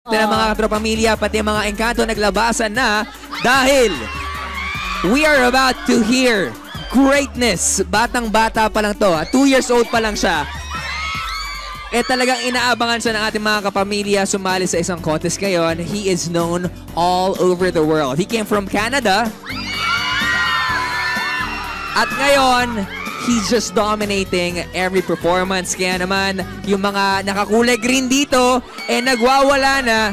ng mga katropamilya, pati mga engkanto naglabasan na dahil we are about to hear greatness. Batang-bata pa lang to. 2 years old pa lang siya. Talagang inaabangan siya ng ating mga kapamilya sumali sa isang contest ngayon. He is known all over the world. He came from Canada. At ngayon, he's just dominating every performance. Kaya naman, yung mga nakakulay green dito, nagwawala na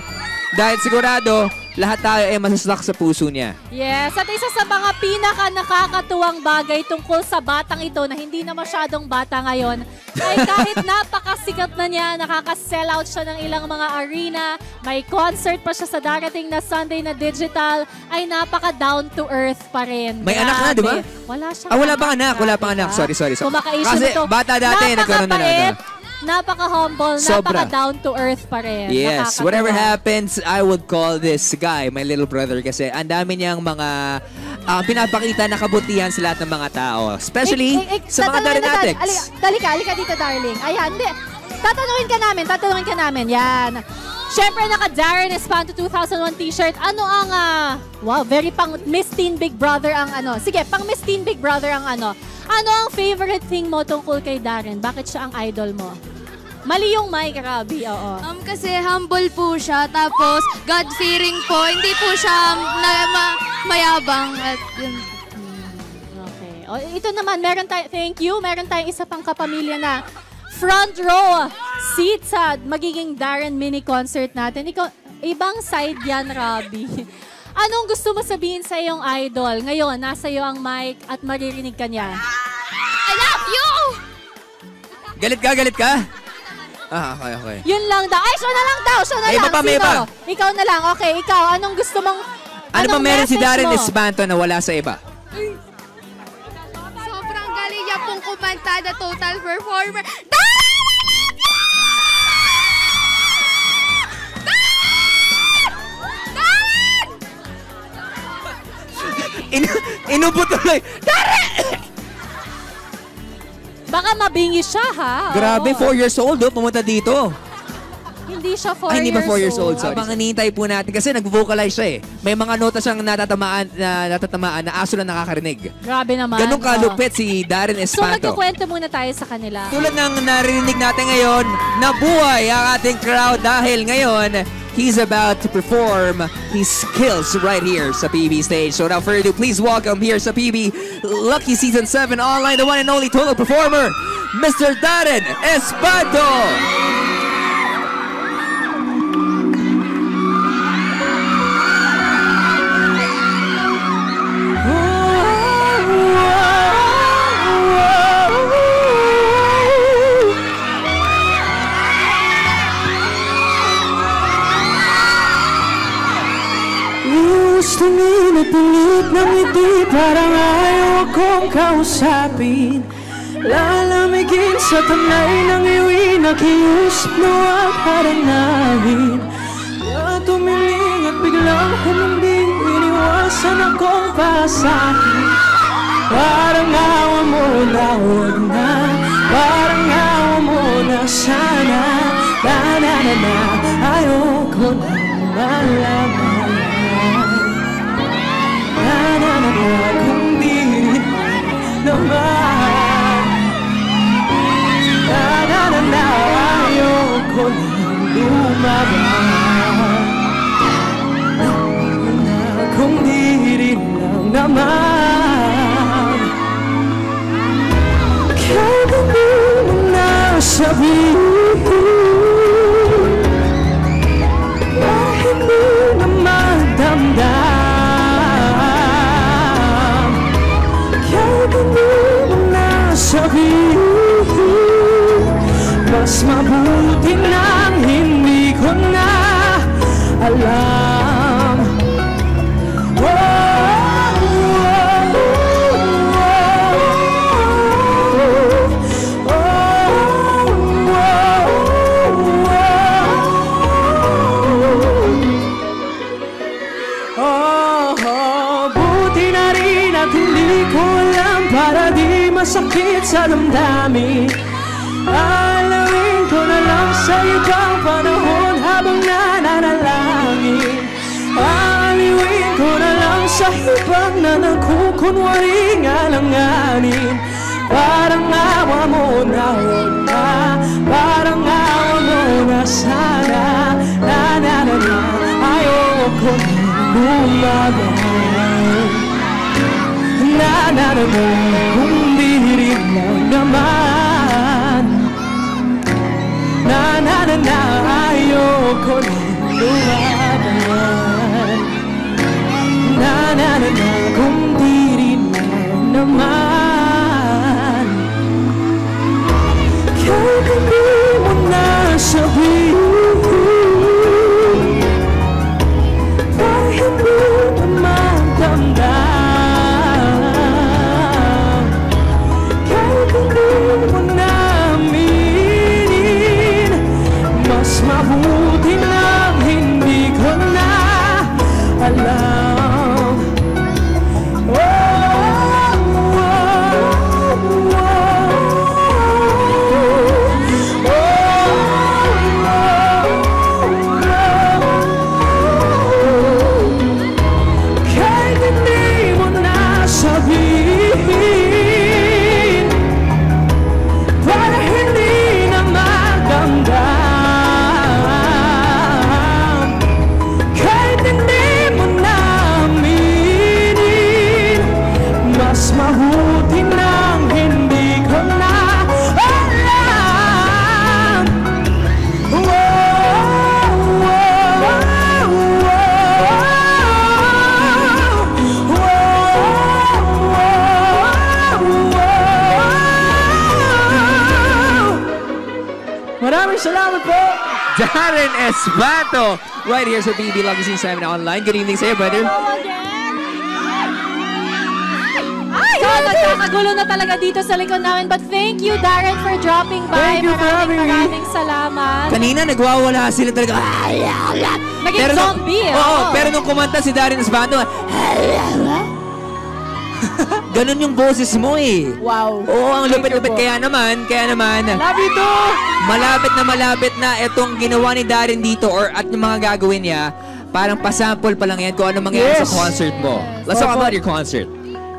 dahil sigurado, lahat tayo masaslak sa puso niya. Yes, at isa sa mga pinaka-nakakatuwang bagay tungkol sa batang ito na hindi na masyadong bata ngayon, ay kahit napakasikat na niya, nakaka-sell out siya ng ilang mga arena, may concert pa siya sa darating na Sunday na digital, ay napaka-down to earth pa rin. May anak na, di ba? Wala siyang wala pang anak. Wala pang anak. Sorry. Kasi bata dati, nagkaroon na na. Napaka-humble, napaka-down to earth pa rin. Yes, whatever happens, I would call this guy my little brother kasi ang dami niyang mga pinapakita na kabutihan sa lahat ng mga tao. Especially sa mga Darenatics. Halika dito, darling. Ayan, hindi. Tatanungin ka namin. Yan. Siyempre, naka-Darren Espanto 2001 t-shirt. Ano ang, wow, very pang Miss Teen Big Brother ang Sige, pang Miss Teen Big Brother ang Ano ang favorite thing mo tungkol kay Darren? Bakit siya ang idol mo? Mali yung mic, Rabi, oo. Kasi humble po siya, tapos God-fearing po. Hindi po siya mayabang. At yun. Okay. O, ito naman, thank you. Meron tayong isa pang kapamilya na front row seat sa magiging Darren mini concert natin. Ikaw, ibang side yan, Rabi. Anong gusto mo sabihin sa iyong idol? Ngayon, nasa iyo ang mic at maririnig ka niya. I love you! Galit ka? Okay. Yun lang daw. Ay, siya na lang daw. May iba. Ikaw na lang. Okay, ikaw. Anong gusto mong Ano ba meron si Darren Espanto na wala sa iba? Sobrang galing niya pong kumanta na total performer. Inubo tuloy. Darren! Baka mabingi siya, ha? Grabe, 4 years old, pumunta dito. Hindi siya 4 years old. Hindi ba 4 years old? Sorry. Habang hinihintay po natin, kasi nag-vocalize siya May mga nota siyang natatamaan na aso na nakakarinig. Grabe naman. Ganun kalupit si Darren Espanto. So magkukwento muna tayo sa kanila. Tulad ng narinig natin ngayon, nabuhay ang ating crowd dahil ngayon, he's about to perform his skills right here sa PB stage. So without further ado, please welcome here sa PB Lucky Season 7 Online, the one and only total performer, Mr. Darren Espanto! Tingin at pilit ng ngiti, parang ayaw akong kausapin. Lalamigin sa tanay ng iwi, nakiusap na wag harang namin. Kaya tumiling at biglang huminding, iniwasan akong pasakin. Parang awa mo na huwag na, parang awa mo na sana. Na ayoko na malaman. Kung di naman ayoko nang lumaban. Kung di rin lang naman kahit ano nang nasabihin, kahit hindi na magdamdam, mas mabuti nang hindi ko na alam. Buti na rin at hindi ko alam para di masakit sa damdamin. Alawin ko na lang sa ibang panahon. habang nananalangin. Aaliwin ko na lang sa hibang na nagkukunwaring alanganin. Parang awa mo na, huwag na, parang awa mo na sana. Na-na-na-na, ayoko na lumaban. Na-na-na-na, kung di rin lang naman. Na-na-na-na, ayoko na lumaban. Na-na-na-na, kung di rin lang naman. Kahit hindi mo nasabihin, kahit hindi mo magdamdam, kahit hindi mo naaminin, mas mabuti na hindi ko na alam. Oh, oh, oh, kahit hindi mo nasabihin, para hindi na magdamdam, kahit hindi mo naaminin, mas mabuti nang hindi ko na alam. Oh, oh, maraming salamat po. Darren Esbato, right here sa PB Legacy 7 Online. Good evening sa'yo, brother. So, nagkakagulo na talaga dito sa likod namin. But thank you, Darren, for dropping by. Thank you for having me. Maraming salamat. Kanina, nagwawala sila talaga. Naging zombie, eh. Oo, pero nung kumanta si Darren Esbato, ganun yung boses mo eh. Wow. Oo, ang Thank lupit-lupit. you po. Kaya naman, Love you too. malapit na itong ginawa ni Darren dito at yung mga gagawin niya, parang pasample pa lang yan kung ano mangyayari Yes. sa concert mo. Let's talk about your concert.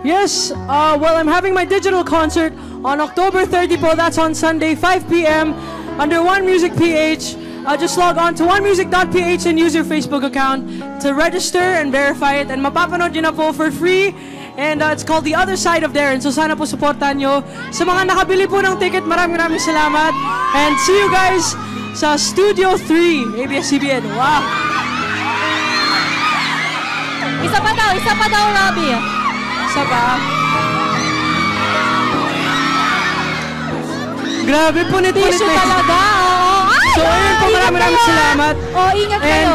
Yes, well, I'm having my digital concert on October 30 po. That's on Sunday, 5 p.m. under One Music PH. Just log on to onemusic.ph and use your Facebook account to register and verify it. And mapapanood nyo na po for free. And it's called The Other Side of Darren. So sana po supportan nyo. Sa mga nakabili po ng ticket, maraming salamat. And see you guys sa Studio 3, ABS-CBN. Wow! Isa pa daw, Robbie. Isa pa. Grabe, punit-punit Tissue na. talaga. Oo. Ay, So ayun po, ingat maraming kayo. salamat. Oh, ingat kayo.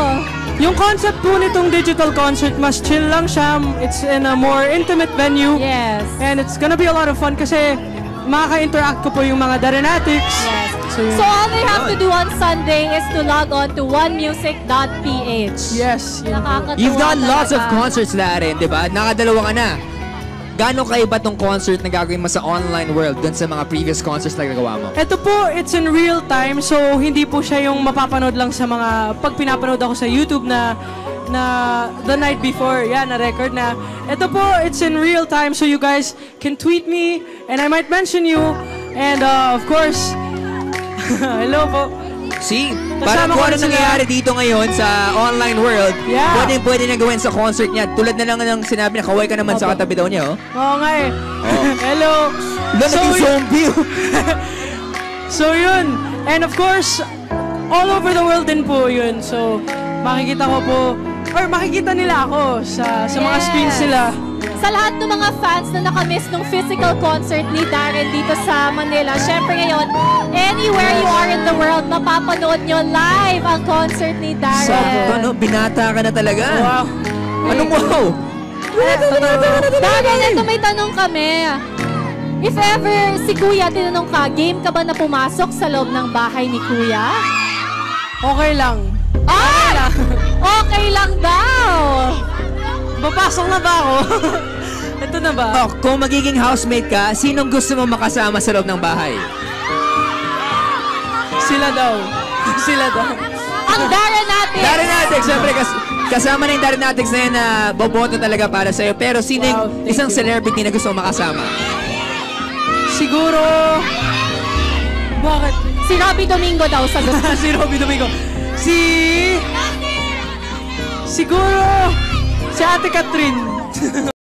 Yung concept po nitong digital concert, mas chill lang siya. It's in a more intimate venue. Yes. And it's gonna be a lot of fun kasi makaka-interact ko po yung mga Darrenatics. Yes. So, yun. So all they have to do on Sunday is to log on to onemusic.ph. Yes. Yun po. Nakakatuwa You've done lots of talaga. concerts, Darren, di ba? Nakadalawa ka na. Gano'ng kaiba tong concert na gagawin mo sa online world dun sa mga previous concerts na gagawa mo? Ito po, it's in real time. So, hindi po siya yung mapapanood lang sa mga, pag pinapanood ako sa YouTube na the night before, na record na. Ito po, it's in real time. So, you guys can tweet me and I might mention you. And, of course, hello po. See, Kasama parang ko kung ano rin sila. nangyayari dito ngayon sa online world, Yeah. pwede na gawin sa concert niya. Tulad na lang ng sinabi na kaway ka naman sa Opo. katabi daw niya, oh. Oo nga eh. Hello. Naging zombie. So yun. And of course, all over the world din po yun. So, makikita ko po, or makikita nila ako sa mga Yes. screens nila. Sa lahat ng mga fans na nakamiss ng physical concert ni Darren dito sa Manila, syempre ngayon, anywhere you are in the world, mapapanood nyo live ang concert ni Darren. Ano, binata ka na talaga. Wow. Anong wow? Darren, ito may tanong kami. If ever si Kuya tinanong ka, game ka ba na pumasok sa loob ng bahay ni Kuya? Okay lang. Ay! Okay lang daw! Papasok na ba ako? Ito na ba? Oh, kung magiging housemate ka, sinong gusto mo makasama sa loob ng bahay? Sila daw. Sila daw. Ang Daranatics! Daranatics, syempre kasama na yung Daranatics na yun na boboto talaga para sa'yo. Pero sino yung isang celebrity na gusto mong makasama? Siguro... Bakit? Si Robby Domingo daw sagot. Si Robby Domingo. Siguro... Si Ate Catherine.